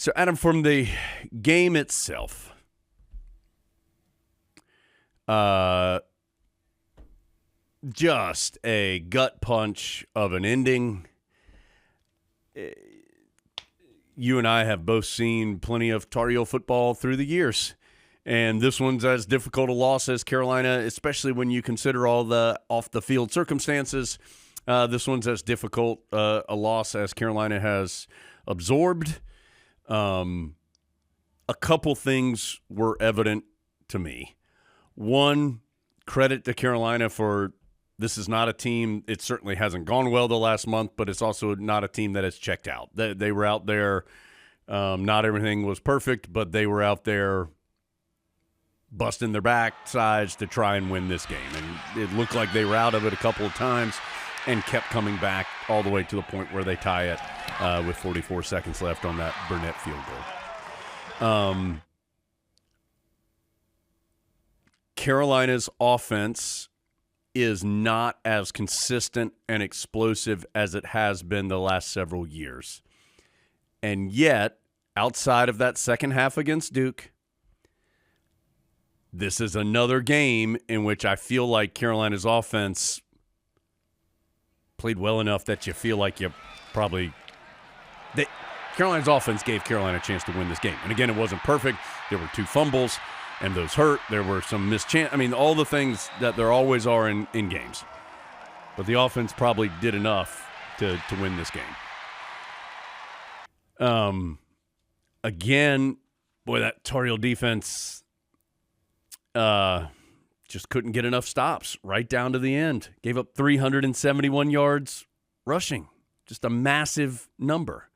So, Adam, from the game itself, just a gut punch of an ending. You and I have both seen plenty of Tar Heel football through the years, and this one's as difficult a loss as Carolina, especially when you consider all the off-the-field circumstances. This one's as difficult a loss as Carolina has absorbed. A couple things were evident to me. One, credit to Carolina for this is not a team, it certainly hasn't gone well the last month, but it's also not a team that has checked out. They were out there, not everything was perfect, but they were out there busting their backsides to try and win this game. And it looked like they were out of it a couple of times and kept coming back all the way to the point where they tie it with 44 seconds left on that Burnett field goal. Carolina's offense is not as consistent and explosive as it has been the last several years. And yet, outside of that second half against Duke, this is another game in which I feel like Carolina's offense played well enough that you feel like you probably Carolina's offense gave Carolina a chance to win this game. And again, it wasn't perfect. There were 2 fumbles, and those hurt. There were some missed chances. I mean, all the things that there always are in games. But the offense probably did enough to win this game. Again, boy, that Tar Heel defense just couldn't get enough stops right down to the end. Gave up 371 yards rushing. Just a massive number.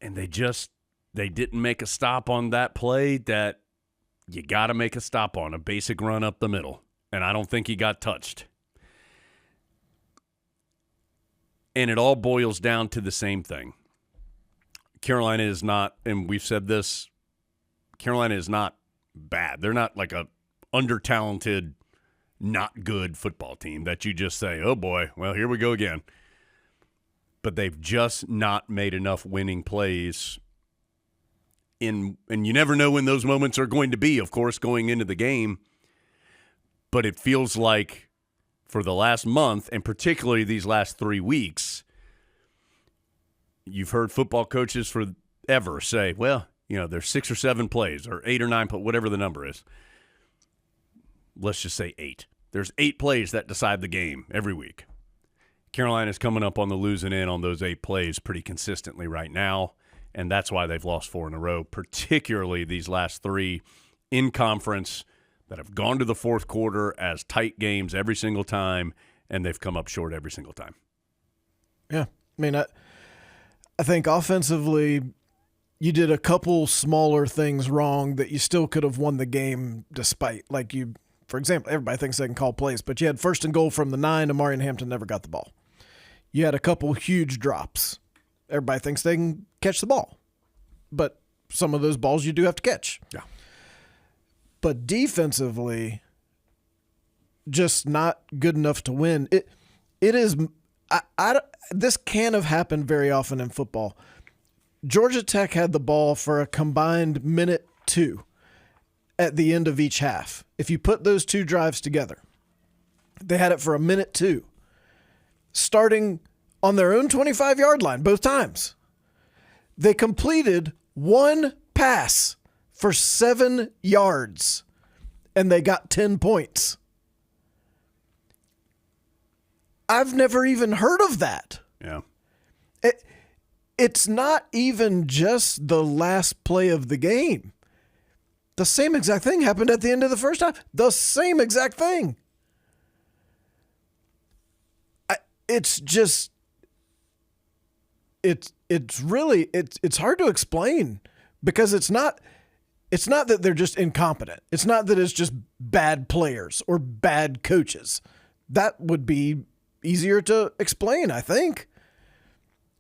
And they didn't make a stop on that play that you got to make a stop on, a basic run up the middle. And I don't think he got touched. And it all boils down to the same thing. Carolina is not, and we've said this, Carolina is not bad. They're not like a under-talented, not good football team that you just say, oh boy, well, here we go again. But they've just not made enough winning plays. And you never know when those moments are going to be, of course, going into the game. But it feels like for the last month, and particularly these last 3 weeks, you've heard football coaches forever say, well, you know, there's 6 or 7 plays or 8 or 9, whatever the number is. Let's just say 8. There's 8 plays that decide the game every week. Carolina's coming up on the losing end on those 8 plays pretty consistently right now, and that's why they've lost 4 in a row, particularly these last 3 in conference that have gone to the fourth quarter as tight games every single time, and they've come up short every single time. Yeah. I mean, I think offensively you did a couple smaller things wrong that you still could have won the game despite. Like you, for example, everybody thinks they can call plays, but you had 1st and goal from the 9, and Amari and Hampton never got the ball. You had a couple huge drops. Everybody thinks they can catch the ball, but some of those balls you do have to catch. Yeah. But defensively, just not good enough to win. It is. This can't have happened very often in football. Georgia Tech had the ball for a combined minute 2 at the end of each half. If you put those 2 drives together, they had it for a minute 2. Starting on their own 25-yard line both times. They completed 1 pass for 7 yards, and they got 10 points. I've never even heard of that. Yeah. It's not even just the last play of the game. The same exact thing happened at the end of the first half. The same exact thing. It's just, it's hard to explain because it's not that they're just incompetent. It's not that it's just bad players or bad coaches. That would be easier to explain, I think.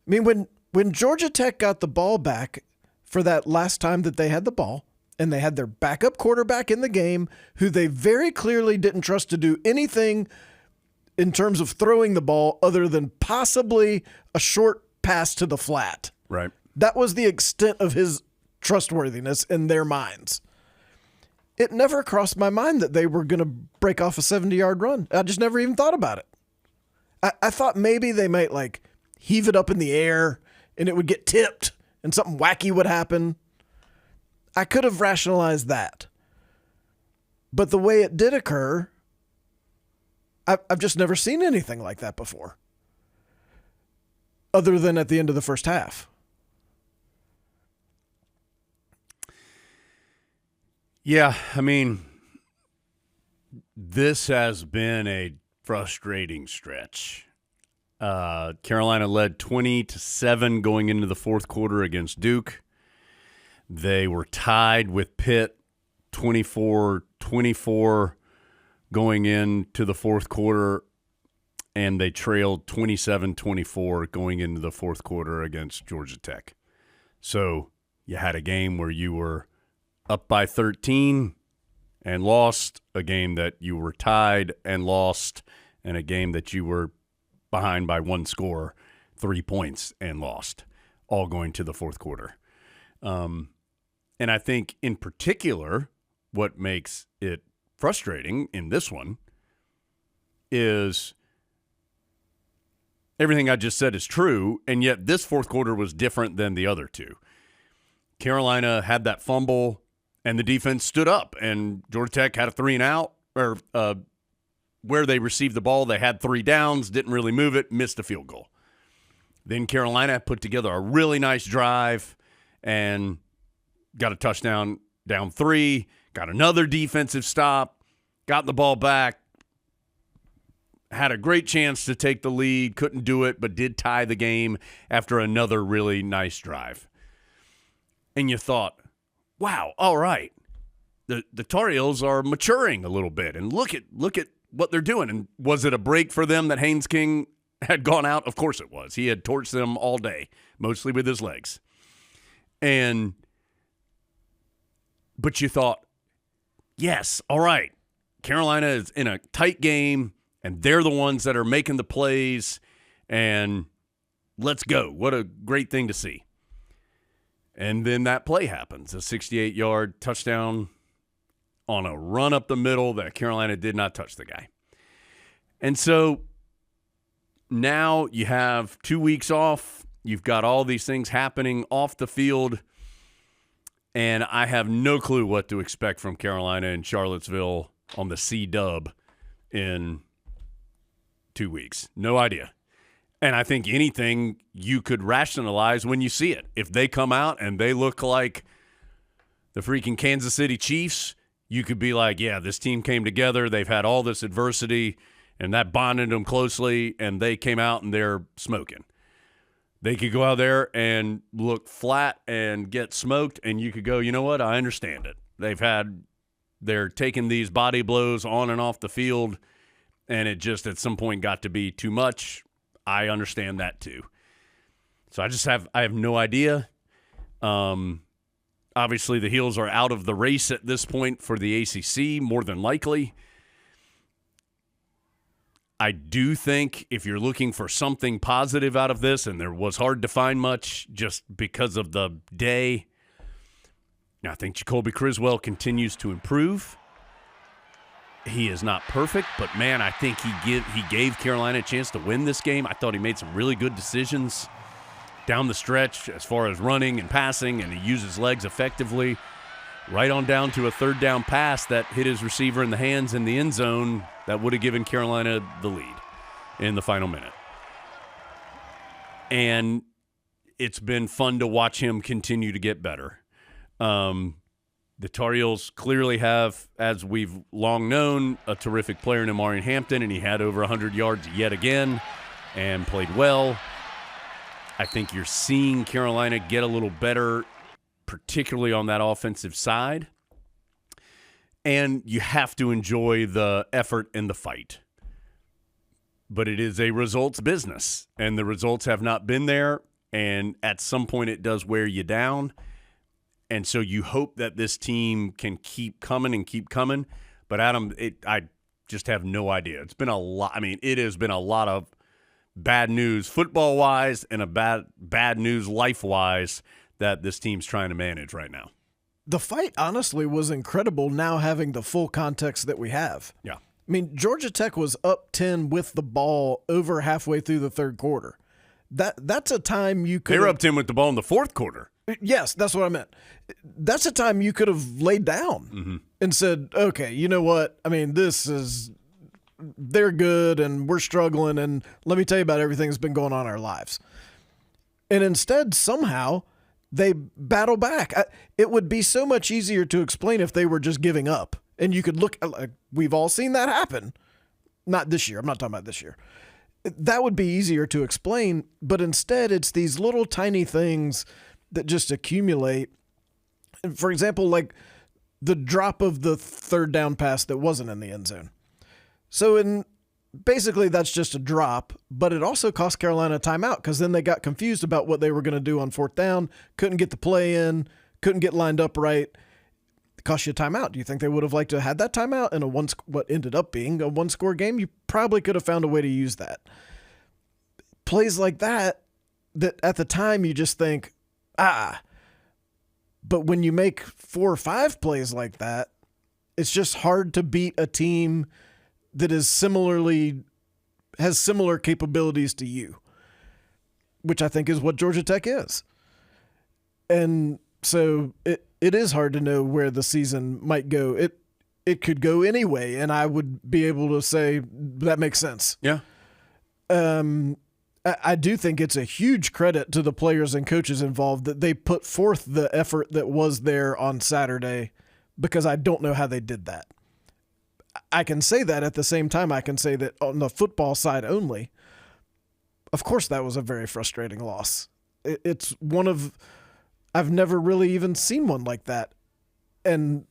I mean, when Georgia Tech got the ball back for that last time that they had the ball, and they had their backup quarterback in the game who they very clearly didn't trust to do anything in terms of throwing the ball other than possibly a short pass to the flat. Right. That was the extent of his trustworthiness in their minds. It never crossed my mind that they were going to break off a 70-yard run. I just never even thought about it. I thought maybe they might like heave it up in the air and it would get tipped and something wacky would happen. I could have rationalized that. But the way it did occur, I've just never seen anything like that before. Other than at the end of the first half. Yeah, I mean, this has been a frustrating stretch. Carolina led 20-7 going into the fourth quarter against Duke. They were tied with Pitt 24-24 going into the fourth quarter, and they trailed 27-24 going into the fourth quarter against Georgia Tech. So you had a game where you were up by 13 and lost, a game that you were tied and lost, and a game that you were behind by one score, 3 points, and lost, all going to the fourth quarter. And I think in particular what makes it frustrating in this one is everything I just said is true, and yet this fourth quarter was different than the other two. Carolina had that fumble, and the defense stood up, and Georgia Tech had a 3-and-out, or where they received the ball, they had 3 downs, didn't really move it, missed a field goal. Then Carolina put together a really nice drive and got a touchdown down 3, got another defensive stop, got the ball back, had a great chance to take the lead, couldn't do it, but did tie the game after another really nice drive. And you thought, wow, all right, the Tar Heels are maturing a little bit, and look at what they're doing. And was it a break for them that Haynes King had gone out? Of course it was. He had torched them all day, mostly with his legs. But you thought, yes, all right, Carolina is in a tight game, and they're the ones that are making the plays, and let's go. What a great thing to see. And then that play happens, a 68-yard touchdown on a run up the middle that Carolina did not touch the guy. And so now you have 2 weeks off. You've got all these things happening off the field, and I have no clue what to expect from Carolina and Charlottesville on the C-Dub in 2 weeks. No idea. And I think anything you could rationalize when you see it. If they come out and they look like the freaking Kansas City Chiefs, you could be like, yeah, this team came together. They've had all this adversity, and that bonded them closely, and they came out and they're smoking. They could go out there and look flat and get smoked, and you could go, you know what, I understand it. They're taking these body blows on and off the field, and it just at some point got to be too much. I understand that too. So I have no idea. Obviously, the Heels are out of the race at this point for the ACC, more than likely. I do think if you're looking for something positive out of this, and there was hard to find much just because of the day, I think Jacoby Criswell continues to improve. He is not perfect, but, man, I think he gave Carolina a chance to win this game. I thought he made some really good decisions down the stretch as far as running and passing, and he used his legs effectively right on down to a third down pass that hit his receiver in the hands in the end zone that would have given Carolina the lead in the final minute. And it's been fun to watch him continue to get better. The Tar Heels clearly have, as we've long known, a terrific player in Amarian Hampton, and he had over 100 yards yet again and played well. I think you're seeing Carolina get a little better, particularly on that offensive side. And you have to enjoy the effort and the fight. But it is a results business, and the results have not been there, and at some point it does wear you down. And so you hope that this team can keep coming and keep coming. But, Adam, I just have no idea. It's been a lot. I mean, it has been a lot of bad news football-wise and a bad news life-wise that this team's trying to manage right now. The fight, honestly, was incredible now having the full context that we have. Yeah. I mean, Georgia Tech was up 10 with the ball over halfway through the third quarter. That's a time you could. They were up 10 with the ball in the fourth quarter. Yes, that's what I meant. That's a time you could have laid down and said, okay, you know what? I mean, they're good and we're struggling, and let me tell you about everything that's been going on in our lives. And instead, somehow, they battle back. It would be so much easier to explain if they were just giving up. And you could look, we've all seen that happen. Not this year. I'm not talking about this year. That would be easier to explain, but instead it's these little tiny things that just accumulate. For example, like the drop of the third down pass that wasn't in the end zone. So basically that's just a drop, but it also cost Carolina a timeout because then they got confused about what they were going to do on fourth down, couldn't get the play in, couldn't get lined up right. It cost you a timeout. Do you think they would have liked to have had that timeout in what ended up being a one-score game? You probably could have found a way to use that. Plays like that at the time you just think, but when you make 4 or 5 plays like that, it's just hard to beat a team that has similar capabilities to you, which I think is what Georgia Tech is. And so it is hard to know where the season might go. It could go anyway, and I would be able to say that makes sense. Yeah. I do think it's a huge credit to the players and coaches involved that they put forth the effort that was there on Saturday, because I don't know how they did that. I can say that at the same time I can say that on the football side only, of course that was a very frustrating loss. It's one of, I've never really even seen one like that. And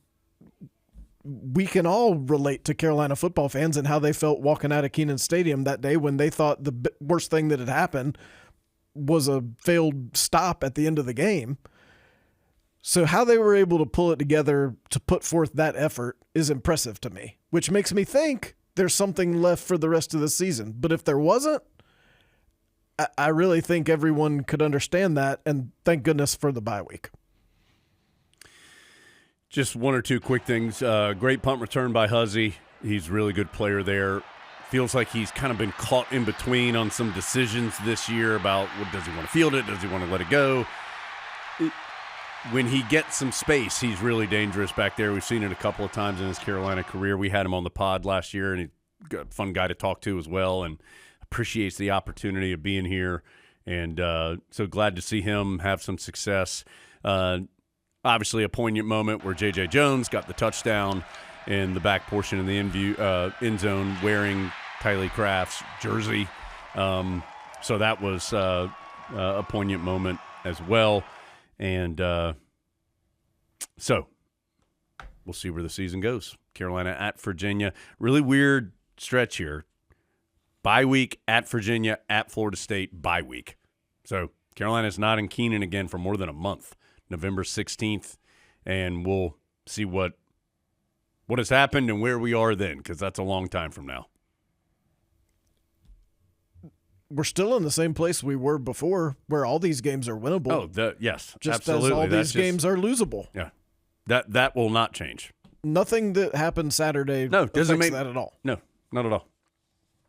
we can all relate to Carolina football fans and how they felt walking out of Kenan Stadium that day when they thought the worst thing that had happened was a failed stop at the end of the game. So how they were able to pull it together to put forth that effort is impressive to me, which makes me think there's something left for the rest of the season. But if there wasn't, I really think everyone could understand that, and thank goodness for the bye week. Just one or two quick things. Great punt return by Huzzy. He's a really good player there. Feels like he's kind of been caught in between on some decisions this year about does he want to field it? Does he want to let it go? When he gets some space, he's really dangerous back there. We've seen it a couple of times in his Carolina career. We had him on the pod last year, and he's a fun guy to talk to as well, and appreciates the opportunity of being here. And so glad to see him have some success. Obviously, a poignant moment where J.J. Jones got the touchdown in the back portion of the end zone wearing Tylee Craft's jersey. So that was a poignant moment as well. And so we'll see where the season goes. Carolina at Virginia. Really weird stretch here. Bye week at Virginia, at Florida State, bye week. So Carolina's not in Kenan again for more than a month. November 16th, and we'll see what has happened and where we are then, because that's a long time from now. We're still in the same place we were before, where all these games are winnable. Oh, yes, just absolutely. As all these games are losable. Yeah, that will not change. Nothing that happened Saturday doesn't affects that at all. No, not at all.